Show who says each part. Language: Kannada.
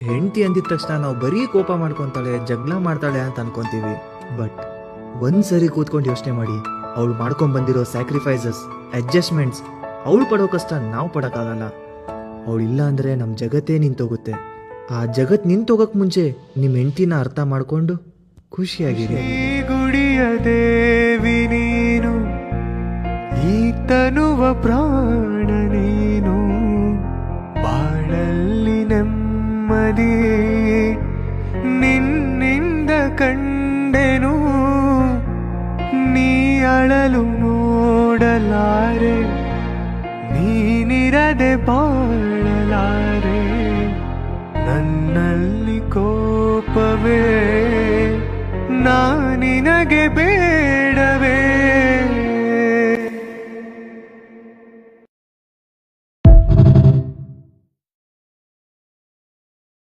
Speaker 1: ಹೆಂಡತಿ ಅಂದಿದ ತಕ್ಷಣ ನಾವು ಬರೀ ಕೋಪ ಮಾಡ್ಕೊತಾಳೆ, ಜಗಳ ಮಾಡ್ತಾಳೆ ಅಂತ ಅನ್ಕೊಂತೀವಿ. ಬಟ್ ಒಂದ್ಸರಿ ಕೂತ್ಕೊಂಡು ಯೋಚನೆ ಮಾಡಿ, ಅವಳು ಮಾಡ್ಕೊಂಡ್ ಬಂದಿರೋ ಸ್ಯಾಕ್ರಿಫೈಸಸ್, ಅಡ್ಜಸ್ಟ್ಮೆಂಟ್ಸ್, ಅವಳು ಪಡೋ ಕಷ್ಟ ನಾವು ಪಡೋಕ್ಕಾಗಲ್ಲ. ಅವಳು ಇಲ್ಲ ಅಂದರೆ ನಮ್ಮ ಜಗತ್ತೇ ನಿಂತೋಗುತ್ತೆ. ಆ ಜಗತ್ತು ನಿಂತೋಗಕ್ಕೆ ಮುಂಚೆ ನಿಮ್ಮ ಹೆಂಡತಿನ ಅರ್ಥ ಮಾಡಿಕೊಂಡು ಖುಷಿಯಾಗಿರಿ.
Speaker 2: ಗುಡಿಯ ದೇವಿ ನೀನು, ಈ ತನುವ ಪ್ರಾಣ ನೀನು, ಬಾಳಲ್ಲಿ ನೆಮ್ಮದಿ ನಿನ್ನಿಂದ ಕಂಡೆನು. ನೀ ಅಳಲು ನೋಡಲಾರೆ, ನೀನಿರದೆ ಬಾಳಲಾರೆ. ನನ್ನಲ್ಲಿ ಕೋಪವೇ ನಾ